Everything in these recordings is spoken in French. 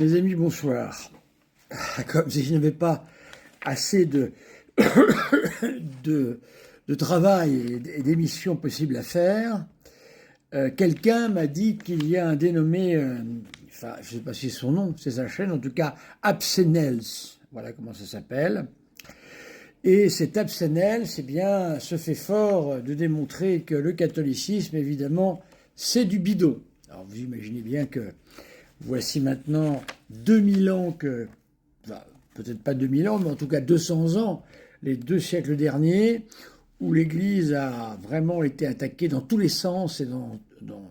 Mes amis, bonsoir. Comme si je n'avais pas assez de travail et d'émissions possibles à faire, quelqu'un m'a dit qu'il y a un dénommé, enfin, je ne sais pas si c'est son nom, c'est sa chaîne, en tout cas, Absenels, voilà comment ça s'appelle. Et cet Absenels, eh bien, se fait fort de démontrer que le catholicisme, évidemment, c'est du bidon. Alors vous imaginez bien que voici maintenant 2000 ans que, enfin, peut-être pas 2000 ans, mais en tout cas 200 ans, les 2 siècles derniers, où l'Église a vraiment été attaquée dans tous les sens et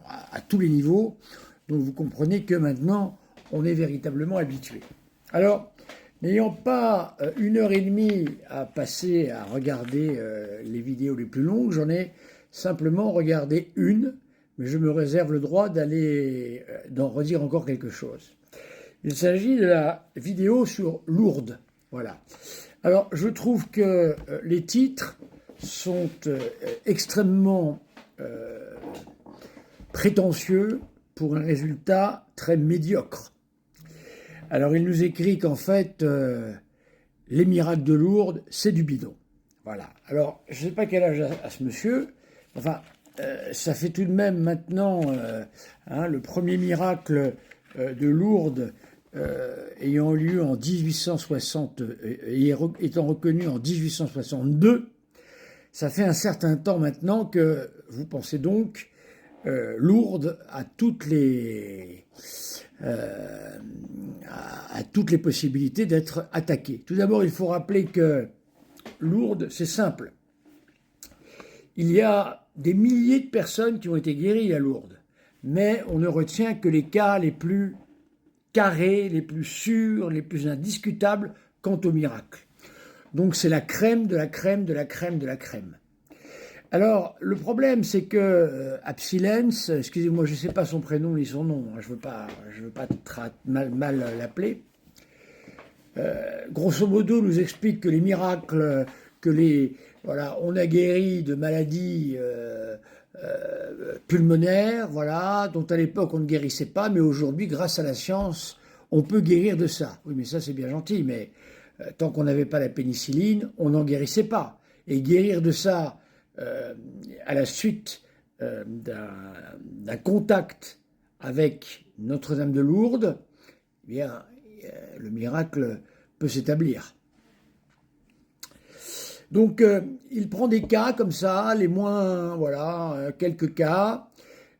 à tous les niveaux. Donc vous comprenez que maintenant, on est véritablement habitué. Alors, n'ayant pas 1h30 à passer à regarder les vidéos les plus longues, j'en ai simplement regardé une, mais je me réserve le droit d'en redire encore quelque chose. Il s'agit de la vidéo sur Lourdes. Voilà. Alors, je trouve que les titres sont extrêmement prétentieux pour un résultat très médiocre. Alors, il nous écrit qu'en fait, les miracles de Lourdes, c'est du bidon. Voilà. Alors, je ne sais pas quel âge a ce monsieur. Enfin, ça fait tout de même maintenant le premier miracle de Lourdes ayant lieu en 1860 et étant reconnu en 1862. Ça fait un certain temps maintenant que vous pensez donc Lourdes a toutes les possibilités d'être attaquée. Tout d'abord, il faut rappeler que Lourdes, c'est simple. Il y a des milliers de personnes qui ont été guéries à Lourdes, mais on ne retient que les cas les plus carrés, les plus sûrs, les plus indiscutables quant au miracle. Donc c'est la crème de la crème de la crème de la crème. Alors le problème c'est que Absilens, excusez-moi, je ne sais pas son prénom ni son nom, je veux pas mal l'appeler. Grosso modo, nous explique que les miracles, on a guéri de maladies pulmonaires, voilà, dont à l'époque on ne guérissait pas, mais aujourd'hui, grâce à la science, on peut guérir de ça. Oui, mais ça c'est bien gentil, mais tant qu'on n'avait pas la pénicilline, on n'en guérissait pas. Et guérir de ça à la suite d'un contact avec Notre-Dame de Lourdes, eh bien, le miracle peut s'établir. Donc, il prend des cas comme ça, les moins, voilà, quelques cas,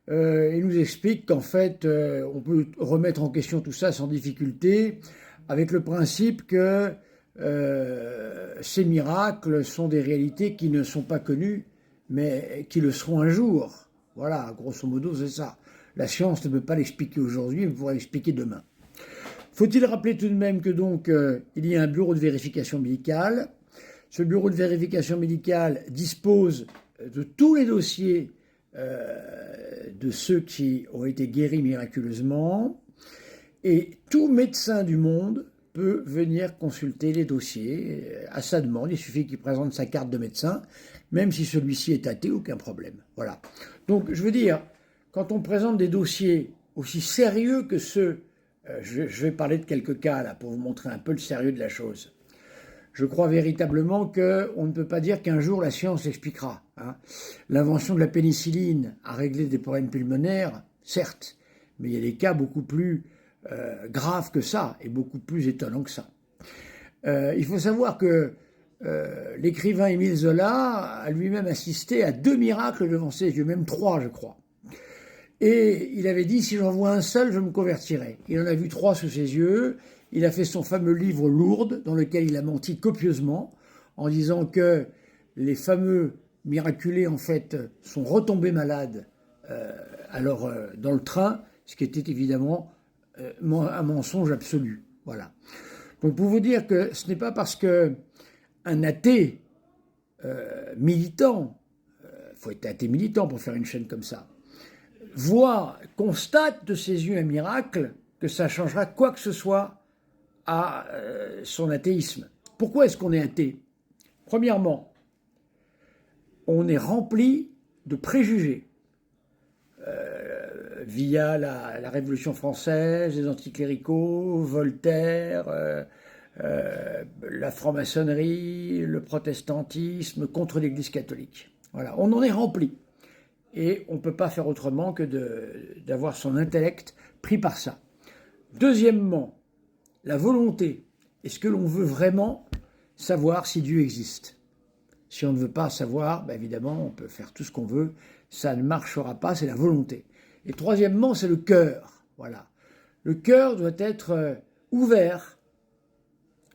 et nous explique qu'en fait, on peut remettre en question tout ça sans difficulté, avec le principe que ces miracles sont des réalités qui ne sont pas connues, mais qui le seront un jour. Voilà, grosso modo, c'est ça. La science ne peut pas l'expliquer aujourd'hui, elle pourra l'expliquer demain. Faut-il rappeler tout de même que donc il y a un bureau de vérification médicale. Ce bureau de vérification médicale dispose de tous les dossiers de ceux qui ont été guéris miraculeusement, et tout médecin du monde peut venir consulter les dossiers à sa demande. Il suffit qu'il présente sa carte de médecin, même si celui-ci est athée, aucun problème. Voilà. Donc je veux dire, quand on présente des dossiers aussi sérieux que ceux, je vais parler de quelques cas là pour vous montrer un peu le sérieux de la chose. Je crois véritablement qu'on ne peut pas dire qu'un jour la science l'expliquera. Hein. L'invention de la pénicilline a réglé des problèmes pulmonaires, certes, mais il y a des cas beaucoup plus graves que ça et beaucoup plus étonnants que ça. Il faut savoir que l'écrivain Émile Zola a lui-même assisté à 2 miracles devant ses yeux, même 3 je crois. Et il avait dit, si j'en vois un seul, je me convertirai. Il en a vu 3 sous ses yeux. Il a fait son fameux livre Lourdes, dans lequel il a menti copieusement, en disant que les fameux miraculés, en fait, sont retombés malades dans le train, ce qui était évidemment un mensonge absolu. Voilà. Donc pour vous dire que ce n'est pas parce qu'un athée militant, faut être athée militant pour faire une chaîne comme ça, constate de ses yeux un miracle, que ça changera quoi que ce soit à son athéisme. Pourquoi est-ce qu'on est athée? Premièrement, on est rempli de préjugés. via la Révolution française, les anticléricaux, Voltaire, la franc-maçonnerie, le protestantisme contre l'Église catholique. Voilà, on en est rempli. Et on ne peut pas faire autrement que d'avoir son intellect pris par ça. Deuxièmement, la volonté. Est-ce que l'on veut vraiment savoir si Dieu existe? Si on ne veut pas savoir, ben évidemment, on peut faire tout ce qu'on veut, ça ne marchera pas, c'est la volonté. Et troisièmement, c'est le cœur. Voilà. Le cœur doit être ouvert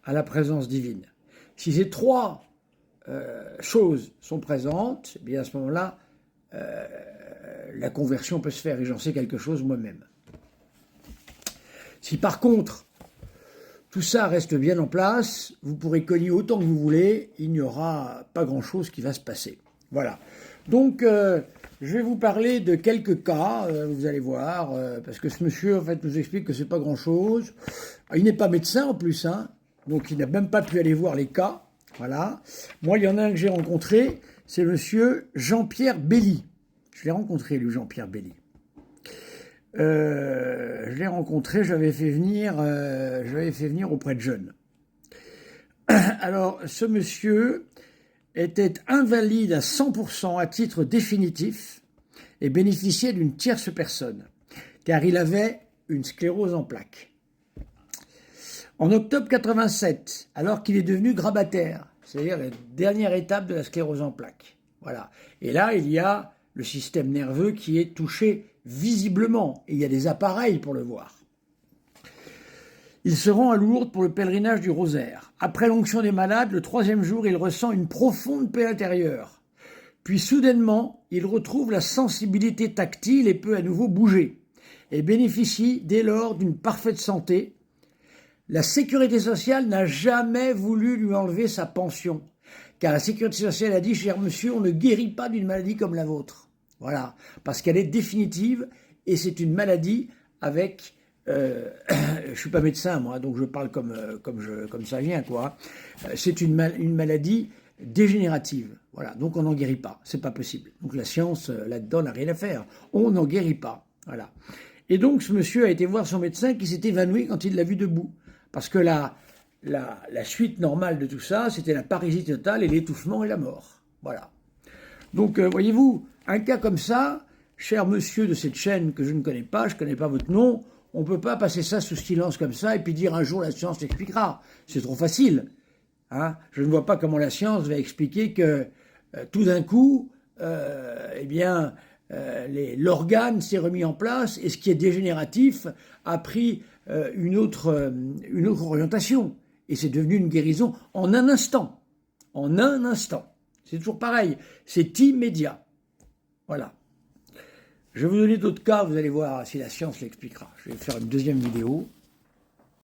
à la présence divine. Si ces trois choses sont présentes, eh bien à ce moment-là, la conversion peut se faire, et j'en sais quelque chose moi-même. Si par contre, tout ça reste bien en place, vous pourrez cogner autant que vous voulez, il n'y aura pas grand-chose qui va se passer. Voilà. Donc, je vais vous parler de quelques cas, vous allez voir, parce que ce monsieur, en fait, nous explique que c'est pas grand-chose. Il n'est pas médecin, en plus, hein, donc il n'a même pas pu aller voir les cas. Voilà. Moi, il y en a un que j'ai rencontré, c'est monsieur Jean-Pierre Belly. Je l'ai rencontré, lui, Jean-Pierre Belly. Je l'ai rencontré, je l'avais fait venir auprès de jeunes. Alors, ce monsieur était invalide à 100% à titre définitif et bénéficiait d'une tierce personne, car il avait une sclérose en plaques. En octobre 87, alors qu'il est devenu grabataire, c'est-à-dire la dernière étape de la sclérose en plaques. Voilà. Et là, il y a le système nerveux qui est touché visiblement, et il y a des appareils pour le voir. Il se rend à Lourdes pour le pèlerinage du rosaire. Après l'onction des malades, le 3e jour, il ressent une profonde paix intérieure. Puis soudainement, il retrouve la sensibilité tactile et peut à nouveau bouger, et bénéficie dès lors d'une parfaite santé. La sécurité sociale n'a jamais voulu lui enlever sa pension, car la sécurité sociale a dit « Cher monsieur, on ne guérit pas d'une maladie comme la vôtre ». Voilà, parce qu'elle est définitive, et c'est une maladie avec... je suis pas médecin, moi, donc je parle comme ça vient, quoi. C'est une maladie dégénérative, voilà, donc on n'en guérit pas, c'est pas possible. Donc la science, là-dedans, n'a rien à faire, on n'en guérit pas, voilà. Et donc ce monsieur a été voir son médecin qui s'est évanoui quand il l'a vu debout, parce que la suite normale de tout ça, c'était la paralysie totale et l'étouffement et la mort, voilà. Donc, voyez-vous, un cas comme ça, cher monsieur de cette chaîne que je ne connais pas votre nom, on ne peut pas passer ça sous silence comme ça et puis dire un jour la science l'expliquera. C'est trop facile. Hein, je ne vois pas comment la science va expliquer que tout d'un coup, l'organe s'est remis en place et ce qui est dégénératif a pris une autre orientation. Et c'est devenu une guérison en un instant. En un instant. C'est toujours pareil. C'est immédiat. Voilà. Je vais vous donner d'autres cas, vous allez voir si la science l'expliquera. Je vais faire une deuxième vidéo.